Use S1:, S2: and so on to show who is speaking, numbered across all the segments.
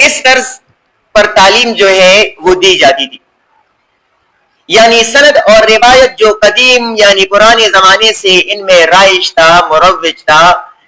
S1: اس طرز پر تعلیم جو ہے وہ دی جاتی تھی. یعنی سند اور روایت جو قدیم یعنی پرانے زمانے سے ان میں رائج تھا، مروج تھا،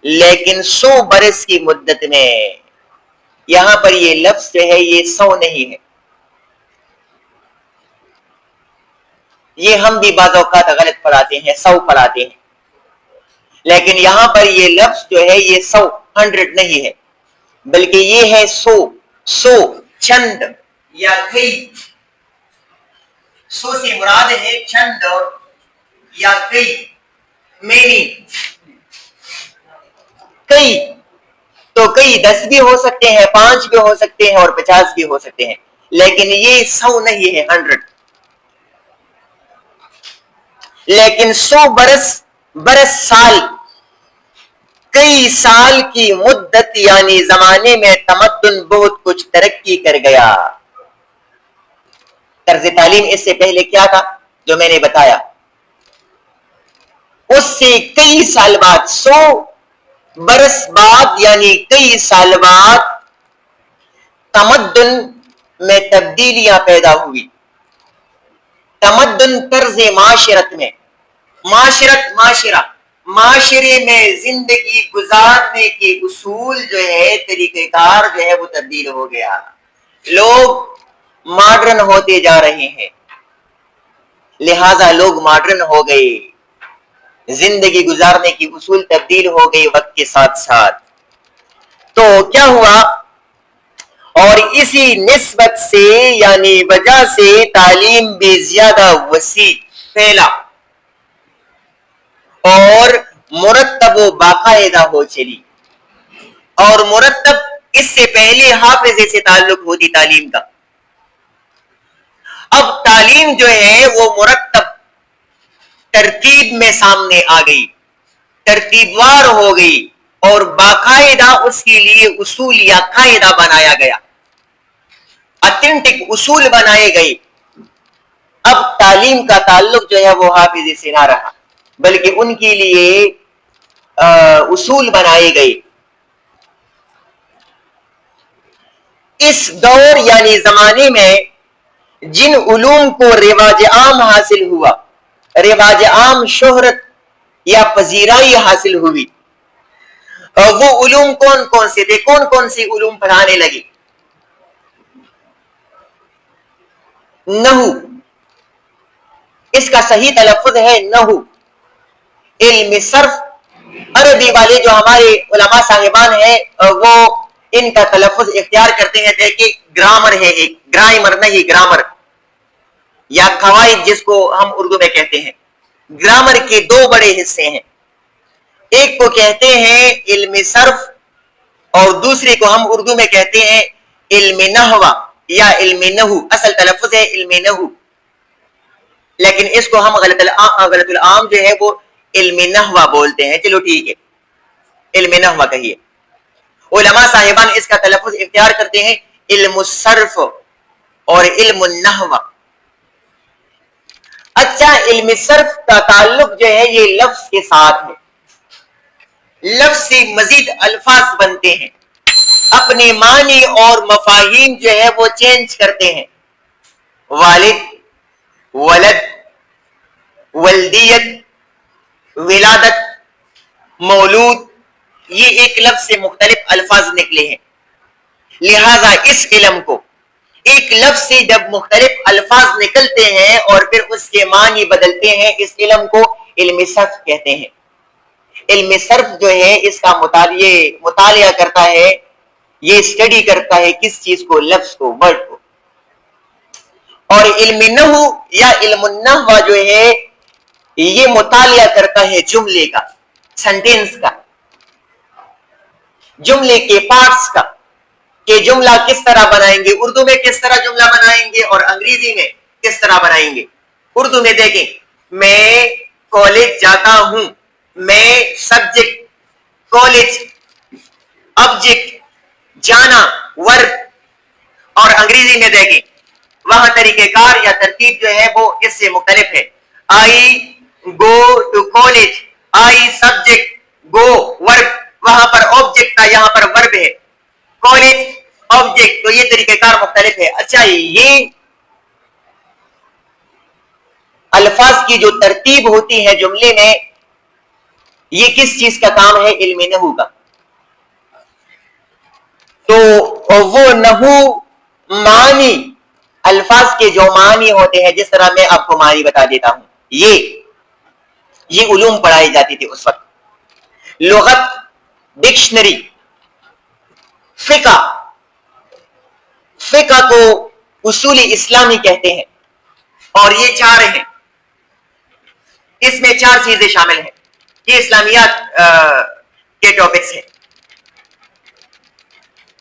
S1: لیکن 100 برس کی مدت میں یہاں پر یہ لفظ جو ہے یہ 100 نہیں ہے. یہ ہم بھی بعض اوقات غلط پڑھاتے ہیں، 100 پڑھاتے ہیں، لیکن یہاں پر یہ لفظ جو ہے یہ 100 نہیں ہے، بلکہ یہ ہے 100 چند یا کئی. 100 سے مراد ہے چند یا کئی، مینی. کئی تو کئی 10 بھی ہو سکتے ہیں، 5 بھی ہو سکتے ہیں اور 50 بھی ہو سکتے ہیں، لیکن یہ 100 نہیں ہے، 100. لیکن 100 برس سال، کئی سال کی مدت یعنی زمانے میں تمدن بہت کچھ ترقی کر گیا. طرز تعلیم اس سے پہلے کیا تھا جو میں نے بتایا، اس سے کئی سال بعد، 100 برس بعد یعنی کئی سال بعد تمدن میں تبدیلیاں پیدا ہوئی. تمدن طرز معاشرت میں، معاشرے میں زندگی گزارنے کے اصول جو ہے، طریقہ کار جو ہے وہ تبدیل ہو گیا. لوگ ماڈرن ہوتے جا رہے ہیں، لہذا لوگ ماڈرن ہو گئے، زندگی گزارنے کی اصول تبدیل ہو گئی وقت کے ساتھ ساتھ. تو کیا ہوا، اور اسی نسبت سے یعنی وجہ سے تعلیم بھی زیادہ وسیع پھیلا اور مرتب و باقاعدہ ہو چلی. اور مرتب اس سے پہلے حافظے سے تعلق ہوتی تعلیم کا. اب تعلیم جو ہے وہ مرتب ترتیب میں سامنے آ گئی، ترتیب وار ہو گئی، اور باقاعدہ اس کے لیے اصول یا قاعدہ بنایا گیا، اتھینٹک اصول بنائے گئے. اب تعلیم کا تعلق جو ہے وہ حافظے سے نہ رہا، بلکہ ان کے لیے اصول بنائے گئے. اس دور یعنی زمانے میں جن علوم کو رواج عام حاصل ہوا، رواج عام شہرت یا پذیرائی حاصل ہوئی، وہ علوم کون کون سے تھے؟ کون کون سی علوم پڑھانے لگے؟ نحو، اس کا صحیح تلفظ ہے نحو. علم صرف، عربی والے جو ہمارے علماء صاحبان ہیں وہ ان کا تلفظ اختیار کرتے ہیں کہ گرامر ہے، ایک گرامر نہیں، گرامر یا قواعد جس کو ہم اردو میں کہتے ہیں. گرامر کے 2 بڑے حصے ہیں، ایک کو کہتے ہیں علم صرف اور دوسرے کو ہم اردو میں کہتے ہیں علم نحو یا علم نحو. اصل تلفظ ہے علم نحو، لیکن اس کو ہم غلط العام جو ہے وہ علم نحو بولتے ہیں. چلو ٹھیک ہے، علم نحو کہیے. علماء صاحبان اس کا تلفظ اختیار کرتے ہیں علم الصرف اور علم النحو. اچھا، علم صرف کا تعلق جو ہے یہ لفظ کے ساتھ ہے، لفظ سے مزید الفاظ بنتے ہیں، اپنے معنی اور مفاہیم جو ہے وہ چینج کرتے ہیں. والد، ولد، ولدیت، ولادت، مولود، یہ ایک لفظ سے مختلف الفاظ نکلے ہیں. لہذا اس علم کو ایک لفظ سے جب مختلف الفاظ نکلتے ہیں اور پھر اس کے معنی بدلتے ہیں، اس علم کو علم صرف کہتے ہیں. علم صرف جو ہے اس کا مطالعہ کرتا ہے، یہ اسٹڈی کرتا ہے کس چیز کو؟ لفظ کو، ورڈ کو. اور علم نحو یا علم النحو جو ہے یہ مطالعہ کرتا ہے جملے کا، سینٹینس کا، جملے کے پارٹس کا، کہ جملہ کس طرح بنائیں گے، اردو میں کس طرح جملہ بنائیں گے اور انگریزی میں کس طرح بنائیں گے. اردو میں دیکھیں، میں کالج جاتا ہوں، میں سبجیکٹ، کالج آبجیکٹ، جانا ورب. اور انگریزی میں دیکھیں، وہاں طریقہ کار یا ترتیب جو ہے وہ اس سے مختلف ہے. I go to college, I subject, go verb. وہاں پر آبجیکٹ تھا، یہاں پر ورب ہے. کالج آبجیکٹ، تو یہ طریقہ کار مختلف ہے. اچھا یہ الفاظ کی جو ترتیب ہوتی ہے جملے میں، یہ کس چیز کا کام ہے؟ علم نحو کا. تو وہ نحو معنی، الفاظ کے جو معنی ہوتے ہیں، جس طرح میں آپ کو معنی بتا دیتا ہوں، یہ علوم پڑھائی جاتی تھی اس وقت. لغت، ڈکشنری، فقہ کو اصول اسلامی کہتے ہیں، اور یہ چار ہیں. اس میں چار چیزیں شامل ہیں. یہ اسلامیات کے ٹاپکس ہیں.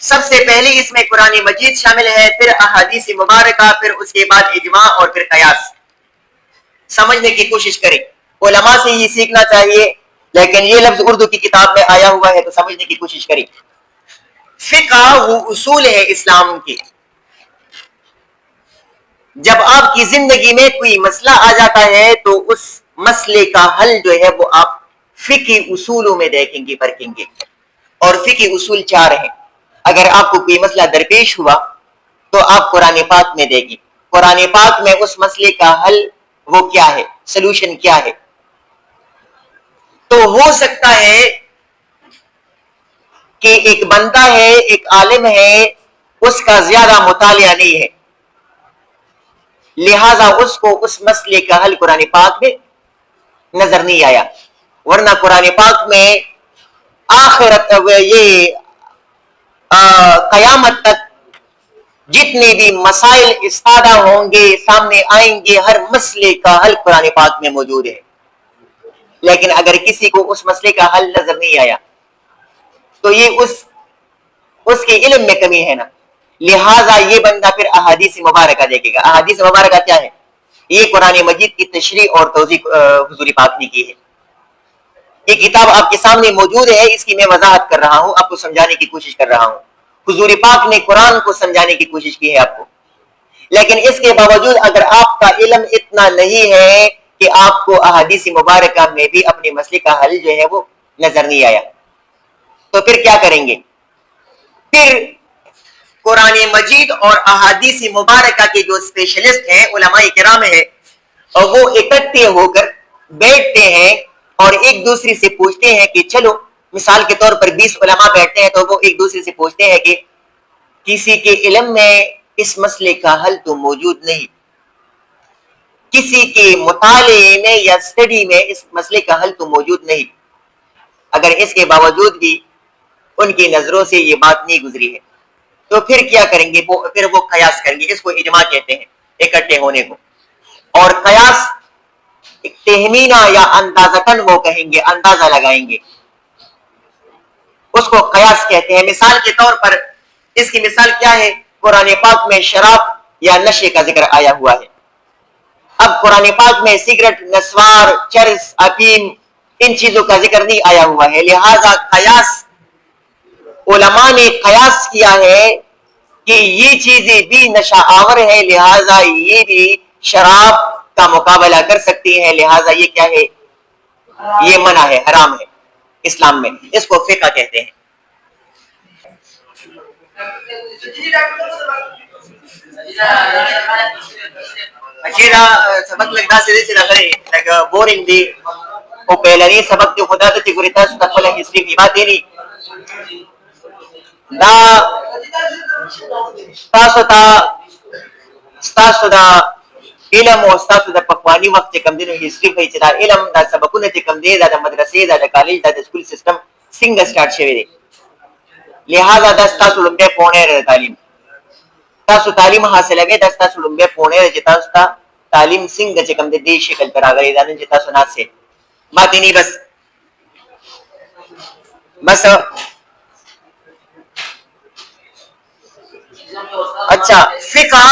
S1: سب سے پہلے اس میں قرآن مجید شامل ہے، پھر احادیث مبارکہ، پھر اس کے بعد اجماع، اور پھر قیاس. سمجھنے کی کوشش کریں. علماء سے یہ سیکھنا چاہیے، لیکن یہ لفظ اردو کی کتاب میں آیا ہوا ہے تو سمجھنے کی کوشش کریں. فقہ وہ اصول ہے اسلام کی. جب آپ کی زندگی میں کوئی مسئلہ آ جاتا ہے تو اس مسئلے کا حل جو ہے وہ آپ فقہی اصولوں میں دیکھیں گے، پرکھیں گے. اور فقہی اصول چار ہیں. اگر آپ کو کوئی مسئلہ درپیش ہوا تو آپ قرآن پاک میں دیکھیں، قرآن پاک میں اس مسئلے کا حل وہ کیا ہے، سلوشن کیا ہے. تو ہو سکتا ہے کہ ایک بندہ ہے، ایک عالم ہے، اس کا زیادہ مطالعہ نہیں ہے، لہذا اس کو اس مسئلے کا حل قرآن پاک میں نظر نہیں آیا. ورنہ قرآن پاک میں آخرت یہ قیامت تک جتنے بھی مسائل استادہ ہوں گے، سامنے آئیں گے، ہر مسئلے کا حل قرآن پاک میں موجود ہے. لیکن اگر کسی کو اس مسئلے کا حل نظر نہیں آیا تو یہ اس کے علم میں کمی ہے نا. لہٰذا یہ بندہ پھر احادیث مبارکہ دیکھے گا. احادیث مبارکہ کیا ہے؟ یہ قرآن مجید کی تشریح اور توضیح حضور پاک نے کی ہے. یہ کتاب آپ کے سامنے موجود ہے، اس کی میں وضاحت کر رہا ہوں، آپ کو سمجھانے کی کوشش کر رہا ہوں. حضور پاک نے قرآن کو سمجھانے کی کوشش کی ہے آپ کو. لیکن اس کے باوجود اگر آپ کا علم اتنا نہیں ہے کہ آپ کو احادیث مبارکہ میں بھی اپنے مسئلے کا حل جو ہے وہ نظر نہیں آیا، تو پھر کیا کریں گے؟ پھر قرآن مجید اور احادیث مبارکہ کے جو اسپیشلسٹ ہیں، علماء کرام ہیں، اور وہ اکٹھے ہو کر بیٹھتے ہیں اور ایک دوسرے سے پوچھتے ہیں کہ چلو مثال کے طور پر 20 علماء بیٹھتے ہیں تو وہ ایک دوسرے سے پوچھتے ہیں کہ کسی کے علم میں اس مسئلے کا حل تو موجود نہیں، کسی کے مطالعے میں یا اسٹڈی میں اس مسئلے کا حل تو موجود نہیں. اگر اس کے باوجود بھی ان کی نظروں سے یہ بات نہیں گزری ہے تو پھر کیا کریں گے؟ پھر وہ قیاس کریں گے. اس کو اجماع کہتے ہیں، اکٹھے ہونے کو. اور قیاس تہمینہ یا اندازتاً وہ کہیں گے، اندازہ لگائیں گے، اس کو قیاس کہتے ہیں. مثال کے طور پر اس کی مثال کیا ہے؟ قرآن پاک میں شراب یا نشے کا ذکر آیا ہوا ہے. اب قرآن پاک میں سگریٹ، نسوار، چرس، افیم، ان چیزوں کا ذکر نہیں آیا ہوا ہے. لہذا قیاس، علماء نے قیاس کیا ہے کہ یہ چیزیں بھی نشہ آور ہے، لہذا یہ بھی شراب کا مقابلہ کر سکتی ہے، لہذا یہ کیا ہے؟ یہ منع ہے، حرام ہے اسلام میں. اس کو فقہ کہتے ہیں. سبق لگتا سے لگا بورنگ دی او پہلے سبق جو خدا ته ګورتا ست خپل هیڅ کی بات دی دا تاسو دا علم او تاسو د پخوانی وخت کم دینو هیستوري په چې دا علم دا سبقونه چې کم دی دا د مدرسې دا د کالج دا د سکول سیستم څنګه سٹارټ شوی دی. لہذا دا تاسو لومبه پونه تعلیم، تاسو تعلیم حاصلوي، دا تاسو لومبه پونه چې تاسو ته تعلیم څنګه چې کم دی شکل پر راغلی دا نه چې تاسو نه سي ماته نه بس اچھا فقہ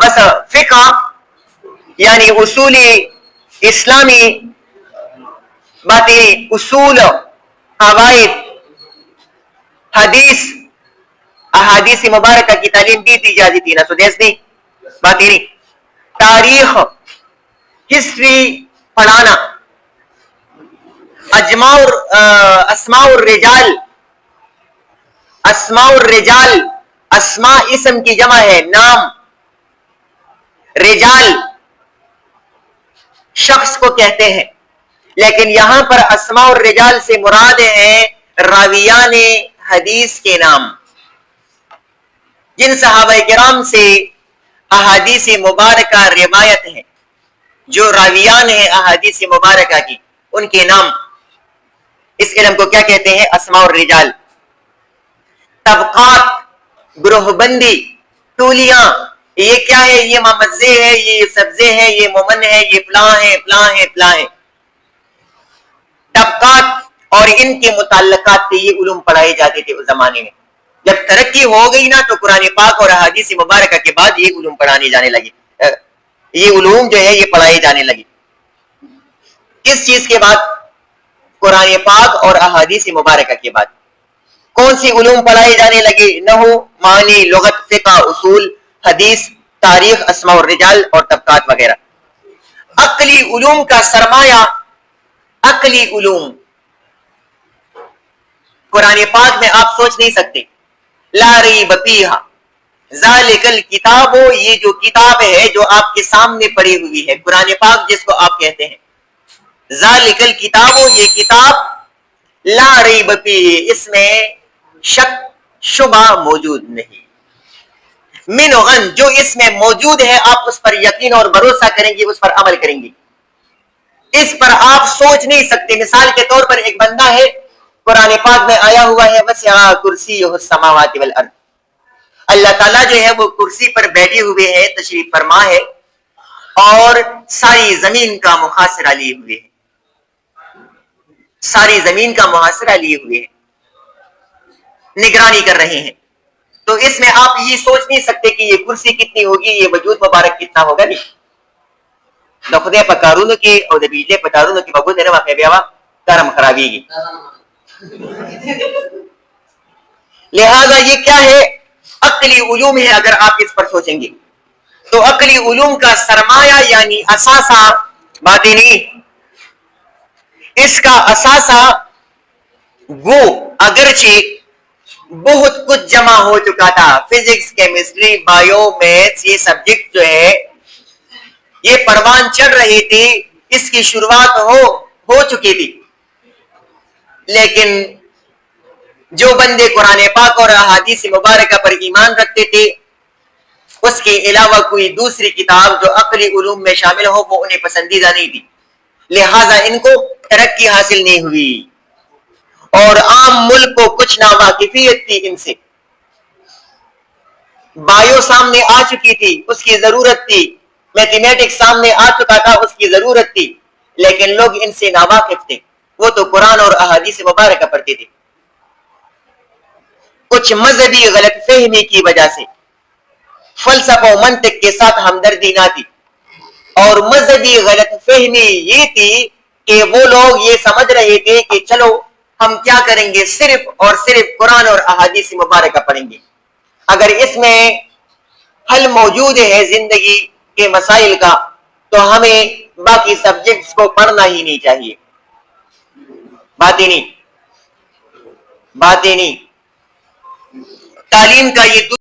S1: بس فقہ یعنی اصول اسلامی باتیں، اصول، قواعد، حدیث، احادیث مبارکہ کی تعلیم دی جاتی تھی نا سدیس دی باتیں نہیں. تاریخ، ہسٹری پڑھانا، اسماء الرجال اسماء الرجال، اسماء اسم کی جمع ہے، نام، رجال شخص کو کہتے ہیں، لیکن یہاں پر اسماء الرجال سے مراد ہیں راویان حدیث کے نام، جن صحابہ کرام سے احادیث مبارکہ روایت ہے، جو راویان ہیں احادیث مبارکہ کی، ان کے نام، اس علم کو کیا کہتے ہیں؟ اسماء الرجال۔ طبقات، گروہ بندی، ٹولیاں، یہ کیا ہے؟ یہ ممزے ہے، یہ سبزے ہے، یہ مومن ہے، یہ فلاں ہے، فلاں ہے، فلاں ہے۔ طبقات اور ان کے متعلقات سے یہ علوم پڑھائے جاتے تھے اس زمانے میں۔ جب ترقی ہو گئی نا تو قرآن پاک اور احادیث مبارکہ کے بعد یہ علوم پڑھانے جانے لگے، یہ علوم جو ہے یہ پڑھائے جانے لگے۔ کس چیز کے بعد؟ قرآن پاک اور احادیث مبارکہ کے بعد۔ کون سی علوم پڑھائے جانے لگے؟ نحو، معنی، لغت، فقہ، اصول، حدیث، تاریخ، اسماء الرجال اور طبقات وغیرہ۔ عقلی علوم کا سرمایہ، عقلی علوم قرآن پاک میں آپ سوچ نہیں سکتے۔ لا ریب فیہا ذالک الکتاب، یہ جو کتاب ہے جو آپ کے سامنے پڑی ہوئی ہے، قرآن پاک جس کو آپ کہتے ہیں، ذالک الکتاب، یہ کتاب، لا ریب فیہ، اس میں شک شبہ موجود نہیں، من غن، جو اس میں موجود ہے آپ اس پر یقین اور بھروسہ کریں گے، اس پر عمل کریں گے، اس پر آپ سوچ نہیں سکتے۔ مثال کے طور پر ایک بندہ ہے، قرآن پاک میں آیا ہوا ہے وسع کرسیہ السماوات والارض، اللہ تعالیٰ جو ہے وہ کرسی پر بیٹھے ہوئے ہے، تشریف فرما ہے، اور ساری زمین کا محاصرہ لیے ہوئے ہے، ساری زمین کا محاصرہ لیے ہوئے ہیں، نگرانی کر رہے ہیں۔ تو اس میں آپ یہ سوچ نہیں سکتے کہ یہ کرسی کتنی ہوگی، یہ وجود مبارک کتنا ہوگا، نہیں۔ نو خدای په کارونو کې او د بجلی په تارونو کې بګو نه واقع بیا کرم خرابېږي۔ لہذا یہ کیا ہے؟ عقلی علوم ہے۔ اگر آپ اس پر سوچیں گے تو عقلی علوم کا سرمایہ یعنی اثاثہ باطنی، اس کا اثاثہ وہ اگرچہ بہت کچھ جمع ہو چکا تھا، فزکس، کیمسٹری، بایو، میتھس، یہ سبجیکٹ جو ہے یہ پروان چڑھ رہی تھی، اس کی شروعات ہو چکی تھی، لیکن جو بندے قرآن پاک اور احادیث مبارکہ پر ایمان رکھتے تھے، اس کے علاوہ کوئی دوسری کتاب جو عقلی علوم میں شامل ہو وہ انہیں پسندیدہ نہیں تھی، لہذا ان کو ترقی حاصل نہیں ہوئی، اور عام ملک کو کچھ ناواقفیت تھی ان سے۔ بایو سامنے آ چکی تھی، اس کی ضرورت تھی، میتھمیٹکس سامنے آ چکا تھا، اس کی ضرورت تھی، لیکن لوگ ان سے ناواقف تھے، وہ تو قرآن اور احادیث مبارکہ پڑھتے تھے۔ کچھ مذہبی غلط فہمی کی وجہ سے فلسفہ و منطق کے ساتھ ہمدردی نہ تھی، اور مذہبی غلط فہمی یہ تھی کہ وہ لوگ یہ سمجھ رہے تھے کہ چلو ہم کیا کریں گے، صرف اور صرف قرآن اور احادیث مبارکہ پڑھیں گے، اگر اس میں حل موجود ہے زندگی کے مسائل کا تو ہمیں باقی سبجیکٹس کو پڑھنا ہی نہیں چاہیے۔ باطنی تعلیم کا یہ